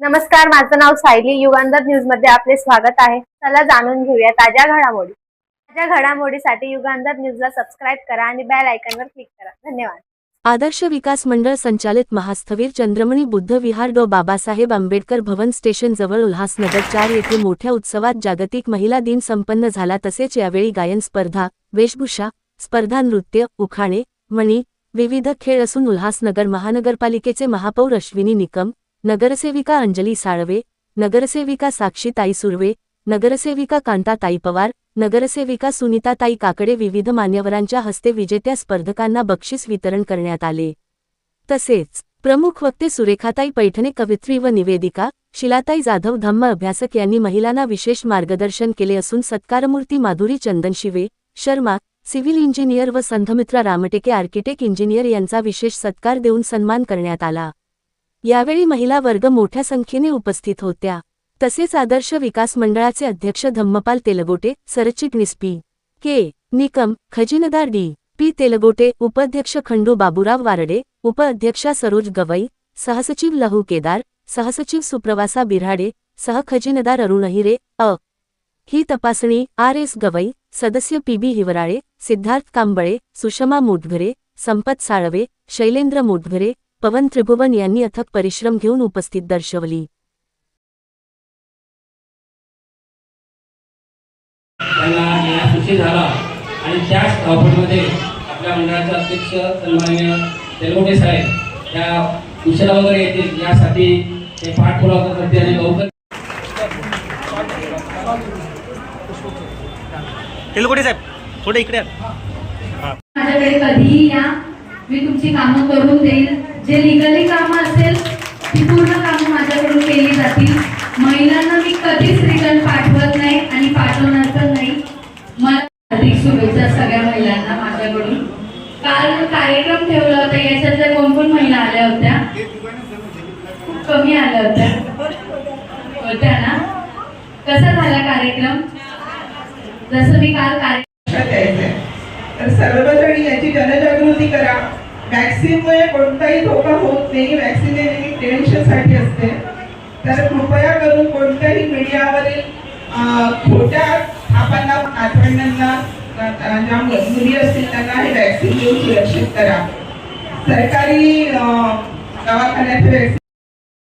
नमस्कार, माझं नाव सायली. युगांधर न्यूज मध्ये आपले स्वागत आहे. चला जाणून घेऊया ताज्या घडामोडी. ताज्या घडामोडीसाठी युगांधर न्यूजला सबस्क्राईब करा आणि बेल आयकॉनवर क्लिक करा. धन्यवाद. आदर्श विकास मंडळ संचालित महास्थवीर चंद्रमणी बुद्ध विहार डॉ. बाबासाहेब आंबेडकर भवन स्टेशन जवळ उल्हासनगर 4 येथे मोठ्या उत्सवात जागतिक महिला दिन संपन्न झाला. तसेच यावेळी गायन स्पर्धा, वेशभूषा स्पर्धा, नृत्य, उखाणे, मणी, विविध खेळ असून उल्हासनगर महानगरपालिकेचे महापौर अश्विनी निकम, नगरसेविका अंजली साळवे, नगरसेविका साक्षीताई सुर्वे, नगरसेविका कांताताई पवार, नगरसेविका सुनीताताई काकडे विविध मान्यवरांच्या हस्ते विजेत्या स्पर्धकांना बक्षीस वितरण करण्यात आले. तसेच प्रमुख वक्ते सुरेखाताई पैठणे, कवित्री व निवेदिका शिलाताई जाधव, धम्म अभ्यासक यांनी महिलांना विशेष मार्गदर्शन केले असून सत्कारमूर्ती माधुरी चंदनशिवे शर्मा, सिव्हिल इंजिनियर व संधमित्रा रामटेके आर्किटेक्ट इंजिनियर यांचा विशेष सत्कार देऊन सन्मान करण्यात आला. यावेळी महिला वर्ग मोठ्या संख्येने उपस्थित होत्या. तसेच आदर्श विकास मंडळाचे अध्यक्ष धम्मपाल तेलगोटे, सरचिटणीस पी. के. निकम, खजिनदार डी. पी. तेलगोटे, उपाध्यक्ष खंडू बाबूराव वारडे, उपाध्यक्षा सरोज गवई, सहसचिव लहू केदार, सहसचिव सुप्रवासा बिऱ्हाडे, सहखजिनदार अरुण हिरे, ही तपासणी आर.एस. गवई, सदस्य पी.बी. हिवराळे, सिद्धार्थ कांबळे, सुषमा मुटघरे, संपत साळवे, शैलेंद्र मुटघरे, पवन त्रिभुवन यांनी अथक परिश्रम घेऊन उपस्थित दर्शवली. त्यांना या सुशी झाला आणि त्याच धावपळीमध्ये आपल्या मंडळाचे अध्यक्ष सन्माननीय तेलगोटे साहेब त्या उशिरा वगैरे येतील यासाठी ते पाठपुरावा करते आणि लवकर. तेलगोटे साहेब थोडे इकडे माझ्याकडे कधीही या, मी तुमची कामं करून देईल. जे लिगली कामं असेल ती पूर्ण कामं माझ्याकडून केली जातील. महिलांना मी कधीच रिटर्न पाठवत नाही आणि पाठवणार पण नाही. मला हार्दिक शुभेच्छा सगळ्या महिलांना माझ्याकडून. काल कार्यक्रम ठेवला होता, याच्यातल्या कोण कोण महिला आल्या होत्या? खूप कमी आल्या होत्या ना? कसा झाला कार्यक्रम? जसं मी काल तर सर्वजण याची जनजागृती करा. वॅक्सिनमुळे कोणताही धोका होत नाही. वॅक्सिन नेहमी प्रिव्हेन्शनसाठी असते. तर कृपया करून कोणत्याही मीडियावरील खोट्या छापांना, नातवंडांना, ज्या मुली असतील त्यांना हे वॅक्सिन देऊन सुरक्षित करा. सरकारी दवाखान्यात